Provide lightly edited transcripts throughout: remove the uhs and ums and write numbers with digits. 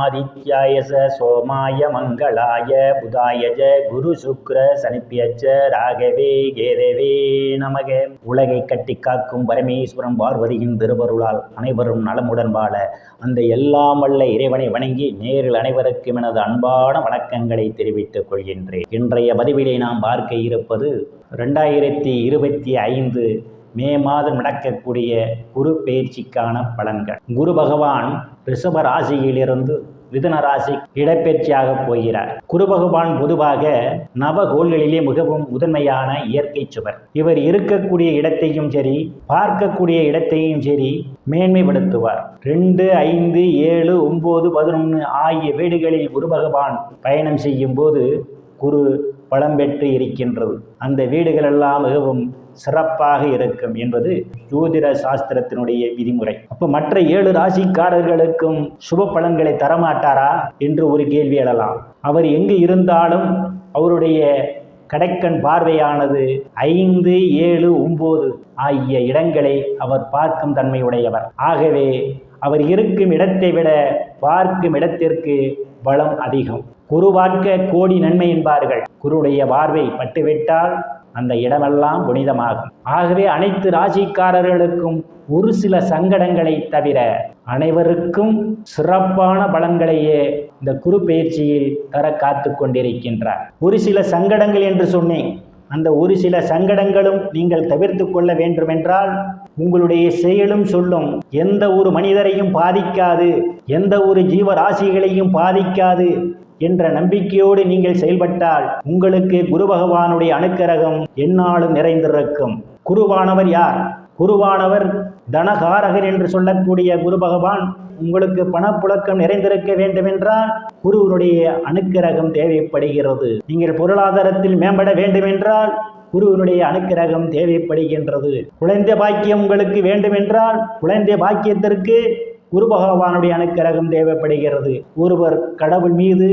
ஆதித்யாய சோமாய மங்களாய புதாயஜ குரு சுக்ர சனிப்பியச்ச ராகவே கேதவே நமக. உலகை கட்டி காக்கும் பரமேஸ்வரன் பார்வதியின் திருவருளால் அனைவரும் நலமுடன் வாழ அந்த எல்லாம் வல்ல இறைவனை வணங்கி நேரில் அனைவருக்கும் எனது அன்பான வணக்கங்களை தெரிவித்துக் கொள்கின்றேன். இன்றைய பதிவிலே நாம் பார்க்க இருப்பது 2025 மே மாதம் நடக்கக்கூடிய குரு பயிற்சிக்கான பலன்கள். குரு பகவான் ரிஷப ராசியிலிருந்து மிதுன ராசி இடப்பெயர்ச்சியாக போகிறார். குரு பகவான் பொதுவாக நவகோள்களிலே மிகவும் முதன்மையான இயற்கை சுவர். இவர் இருக்கக்கூடிய இடத்தையும் சரி பார்க்கக்கூடிய இடத்தையும் சரி மேன்மைப்படுத்துவார். 2, 5, 7, 9, 11 ஆகிய வீடுகளில் குரு பகவான் பயணம் செய்யும் போது குரு பலம் பெற்று இருக்கின்றது. அந்த வீடுகளெல்லாம் மிகவும் சிறப்பாக இருக்கும் என்பது ஜோதிட சாஸ்திரத்தினுடைய விதிமுறை. அப்போ மற்ற 7 ராசிக்காரர்களுக்கும் சுப பலன்களை தரமாட்டாரா என்று ஒரு கேள்வி எழலாம். அவர் எங்கு இருந்தாலும் அவருடைய கடைக்கண் பார்வையானது 5, 7, 9 ஆகிய இடங்களை அவர் பார்க்கும் தன்மையுடையவர். ஆகவே அவர் இருக்கும் இடத்தை விட பார்க்கும் இடத்திற்கு பலம் அதிகம். குரு பார்க்க கோடி நன்மை என்பார்கள். குருடைய பார்வை பட்டுவிட்டால் அந்த இடமெல்லாம் புனிதமாகும். ஆகவே அனைத்து ராசிக்காரர்களுக்கும் ஒரு சில சங்கடங்களை தவிர அனைவருக்கும் சிறப்பான பலன்களையே இந்த குரு பயிற்சியில் தர காத்து கொண்டிருக்கின்றார். ஒரு சில சங்கடங்கள் என்று சொன்னேன். அந்த ஒரு சில சங்கடங்களும் நீங்கள் தவிர்த்து கொள்ள வேண்டுமென்றால் உங்களுடைய செயலும் சொல்லும் எந்த ஒரு மனிதரையும் பாதிக்காது, எந்த ஒரு ஜீவராசிகளையும் பாதிக்காது என்ற நம்பிக்கையோடு நீங்கள் செயல்பட்டால் உங்களுக்கு குரு பகவானுடைய அனுக்கிரகம் எந்நாளும் நிறைந்திருக்கும். குருவானவர் யார்? குருவானவர் தனகாரகர் என்று சொல்லக்கூடிய குரு பகவான் உங்களுக்கு பணப்புழக்கம் நிறைந்திருக்க வேண்டுமென்றால் குருவனுடைய அனுக்கிரகம் தேவைப்படுகிறது. நீங்கள் பொருளாதாரத்தில் மேம்பட வேண்டுமென்றால் குருவனுடைய அனுக்கிரகம் தேவைப்படுகின்றது. குழந்தை பாக்கியம் உங்களுக்கு வேண்டுமென்றால் குழந்தை பாக்கியத்திற்கு குரு பகவானுடைய அனுக்கிரகம் தேவைப்படுகிறது. ஒருவர் கடவுள் மீது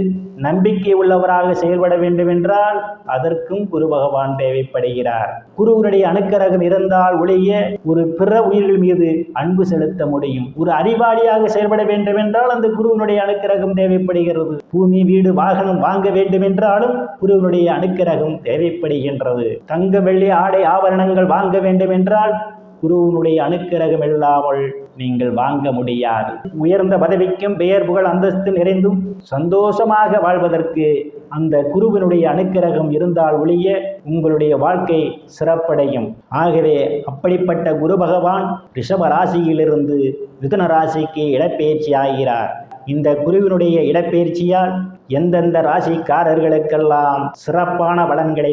நம்பிக்கை உள்ளவராக செயல்பட வேண்டுமென்றால் அதற்கும் குரு பகவான் தேவைப்படுகிறார். குருவனுடைய அனுக்கிரகம் இருந்தால் ஒழிய ஒரு பிற உயிர்கள் மீது அன்பு செலுத்த முடியும். ஒரு அறிவாளியாக செயல்பட வேண்டுமென்றால் அந்த குருவனுடைய அனுக்கிரகம் தேவைப்படுகிறது. பூமி, வீடு, வாகனம் வாங்க வேண்டுமென்றாலும் குருவனுடைய அனுக்கிரகம் தேவைப்படுகின்றது. தங்க, வெள்ளி, ஆடை, ஆபரணங்கள் வாங்க வேண்டுமென்றால் குருவனுடைய அனுக்கிரகம் இல்லாமல் நீங்கள் வாங்க முடியாது. உயர்ந்த பதவிக்கும் பெயர், புகழ், அந்தஸ்து நிறைந்தும் சந்தோஷமாக வாழ்வதற்கு அந்த குருவினுடைய அனுக்கிரகம் இருந்தால் ஒழிய உங்களுடைய வாழ்க்கை சிறப்படையும். ஆகவே அப்படிப்பட்ட குரு பகவான் ரிஷப ராசியிலிருந்து மிதுன ராசிக்கு இடப்பெயர்ச்சி ஆகிறார். இந்த குருவினுடைய இடப்பெயர்ச்சியால் எந்தெந்த ராசிக்காரர்களுக்கெல்லாம் சிறப்பான பலன்களை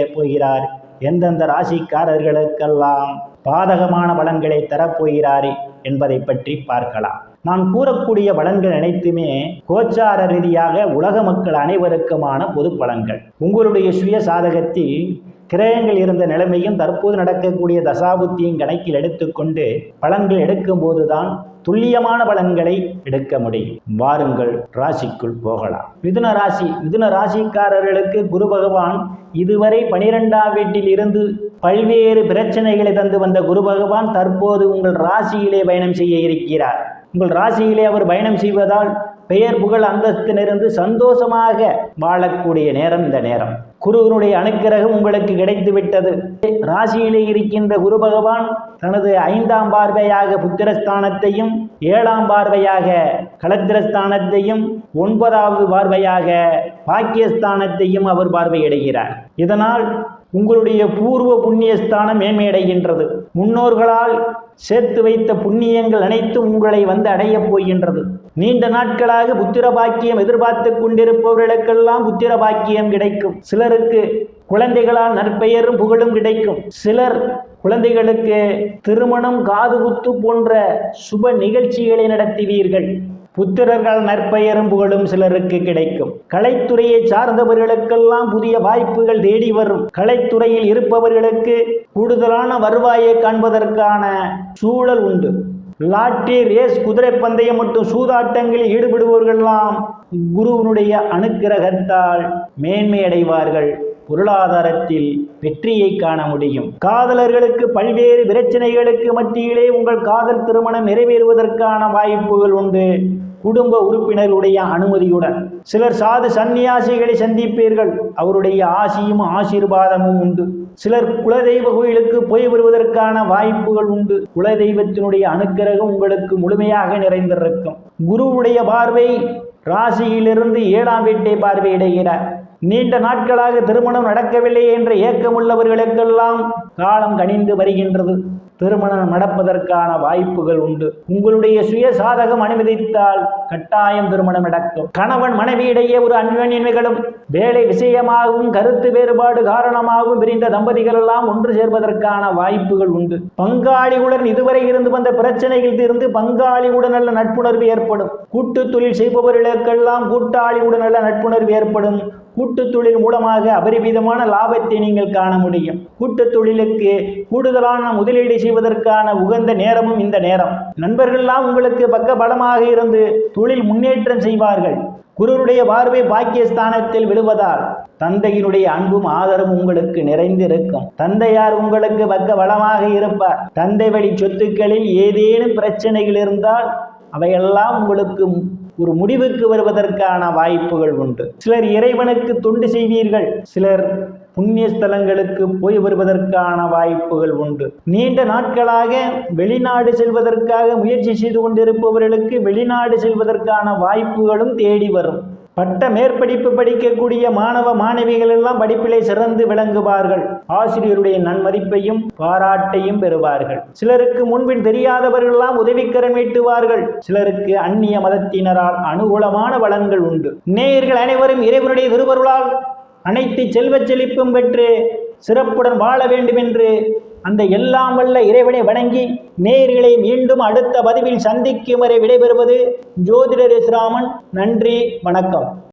போகிறார், எந்தெந்த ராசிக்காரர்களுக்கெல்லாம் பாதகமான பலன்களை தரப்போகிறார் என்பதை பற்றி பார்க்கலாம். நான் கூறக்கூடிய பலன்கள் அனைத்துமே கோச்சார ரீதியாக உலக மக்கள் அனைவருக்குமான பொது பலன்கள். உங்களுடைய சுய சாதகத்தில் கிரகங்கள் இருந்த நிலைமையும் தற்போது நடக்கக்கூடிய தசாபுத்தியும் கணக்கில் எடுத்துக்கொண்டு பலன்கள் எடுக்கும் போதுதான் துல்லியமான பலன்களை எடுக்க முடியும். வாருங்கள் ராசிக்குள் போகலாம். மிதுன ராசிக்காரர்களுக்கு குரு பகவான் இதுவரை 12ஆம் வீட்டில் இருந்து பல்வேறு பிரச்சனைகளை தந்து வந்த குரு பகவான் தற்போது உங்கள் ராசியிலே பயணம் செய்ய இருக்கிறார். உங்கள் ராசியிலே அவர் பயணம் செய்வதால் பெயர், புகழ், அந்தஸ்து நிறைந்து சந்தோஷமாக வாழக்கூடிய நேரம் இந்த நேரம். குருவனுடைய அனுக்கிரகம் உங்களுக்கு கிடைத்து விட்டது. ராசியிலே இருக்கின்ற குரு பகவான் தனது 5ஆம் பார்வையாக புத்திரஸ்தானத்தையும் 7ஆம் பார்வையாக களத்திரஸ்தானத்தையும் 9வது பார்வையாக பாக்கியஸ்தானத்தையும் அவர் பார்வையிடுகிறார். இதனால் உங்களுடைய பூர்வ புண்ணியஸ்தானம் மேன்மையடைகின்றது. முன்னோர்களால் சேர்த்து வைத்த புண்ணியங்கள் அனைத்தும் உங்களை வந்து அடையப் போகின்றது. நீண்ட நாட்களாக புத்திர பாக்கியம் எதிர்பார்த்து கொண்டிருப்பவர்களுக்கெல்லாம் புத்திர பாக்கியம் கிடைக்கும். சிலருக்கு குழந்தைகளால் நற்பெயரும் புகழும் கிடைக்கும். சிலர் குழந்தைகளுக்கு திருமணம், காதுகுத்து போன்ற சுப நிகழ்ச்சிகளை நடத்துவீர்கள். புத்திரர்கள் நற்பெயரும் புகழும் சிலருக்கு கிடைக்கும். கலைத்துறையை சார்ந்தவர்களுக்கெல்லாம் புதிய வாய்ப்புகள் தேடி வரும். கலைத்துறையில் இருப்பவர்களுக்கு கூடுதலான வருவாயை காண்பதற்கான சூழல் உண்டு. லாட்டரி, ரேஸ், குதிரை பந்தயம் மற்றும் சூதாட்டங்களில் ஈடுபடுபவர்களெல்லாம் குருவனுடைய அனுக்கிரகத்தால் மேன்மை அடைவார்கள். பொருளாதாரத்தில் வெற்றியை காண முடியும். காதலர்களுக்கு பல்வேறு பிரச்சனைகளுக்கு மத்தியிலே உங்கள் காதல் திருமணம் நிறைவேறுவதற்கான வாய்ப்புகள் உண்டு, குடும்ப உறுப்பினர்களுடைய அனுமதியுடன். சிலர் சாது சந்நியாசிகளை சந்திப்பீர்கள், அவருடைய ஆசியும் ஆசீர்வாதமும் உண்டு. சிலர் குலதெய்வ கோயிலுக்கு போய் வருவதற்கான வாய்ப்புகள் உண்டு. குலதெய்வத்தினுடைய அனுக்கிரகம் உங்களுக்கு முழுமையாக நிறைந்திருக்கும். குருவுடைய பார்வை ராசியிலிருந்து 7ஆம் வீட்டை பார்வையிடுகிறார். நீண்ட நாட்களாக திருமணம் நடக்கவில்லை என்ற ஏக்கமுள்ளவர்களுக்கெல்லாம் காலம் கனிந்து வருகின்றது. திருமணம் நடப்பதற்கான வாய்ப்புகள் உண்டு. உங்களுடைய சுய சாதகம் அனுமதித்தால் கட்டாயம் திருமணம் நடக்கும். கணவன் மனைவியிடையே ஒரு அந்யோன்யங்களும் வேலை விஷயமாகவும் கருத்து வேறுபாடு காரணமாகவும் பிரிந்த தம்பதிகள் எல்லாம் ஒன்று சேர்வதற்கான வாய்ப்புகள் உண்டு. பங்காளியுடன் இதுவரை இருந்து வந்த பிரச்சனைகள் தீர்ந்து பங்காளியுடன் நல்ல நட்புணர்வு ஏற்படும். கூட்டு தொழில் செய்பவர்களுக்கெல்லாம் கூட்டாளியுடன் நல்ல நட்புணர்வு ஏற்படும். கூட்டு தொழில் மூலமாக அபரிமிதமான லாபத்தை நீங்கள் காண முடியும். கூட்டு தொழிலுக்கு கூடுதலான முதலீடு செய்வதற்கான உகந்த நேரமும் இந்த நேரம். நண்பர்கள்லாம் உங்களுக்கு பக்க பலமாக இருந்து தொழில் முன்னேற்றம் செய்வார்கள். குருவுடைய பார்வை பாக்கியஸ்தானத்தில் விழுவதால் தந்தையினுடைய அன்பும் ஆதரவும் உங்களுக்கு நிறைந்திருக்கும். தந்தையார் உங்களுக்கு பக்க பலமாக இருப்பார். தந்தை வழி சொத்துக்களில் ஏதேனும் பிரச்சனைகள் இருந்தால் அவையெல்லாம் உங்களுக்கு ஒரு முடிவுக்கு வருவதற்கான வாய்ப்புகள் உண்டு. சிலர் இறைவனுக்கு தொண்டு செய்வீர்கள், சிலர் புண்ணிய ஸ்தலங்களுக்கு போய் வருவதற்கான வாய்ப்புகள் உண்டு. நீண்ட நாட்களாக வெளிநாடு செல்வதற்காக முயற்சி செய்து கொண்டிருப்பவர்களுக்கு வெளிநாடு செல்வதற்கான வாய்ப்புகளும் தேடி வரும். பட்ட மேற்படிப்பு படிக்கக்கூடிய மாணவ மாணவிகள் எல்லாம் படிப்பிலே சிறந்து விளங்குவார்கள். ஆசிரியருடைய நன்மதிப்பையும் பாராட்டையும் பெறுவார்கள். சிலருக்கு முன்பின் தெரியாதவர்களெல்லாம் உதவிக்கரம் நீட்டுவார்கள். சிலருக்கு அந்நிய மதத்தினரால் அனுகூலமான பலன்கள் உண்டு. நேயர்கள் அனைவரும் இறைவனுடைய திருவருளால் அனைத்து செல்வச் செழிப்பும் பெற்று சிறப்புடன் வாழ வேண்டும் என்று அந்த எல்லாம் வல்ல இறைவனை வணங்கி நேயர்களை மீண்டும் அடுத்த பதிவில் சந்திக்கும் வரை விடைபெறுவது ஜோதிடர் எஸ் ராமன். நன்றி, வணக்கம்.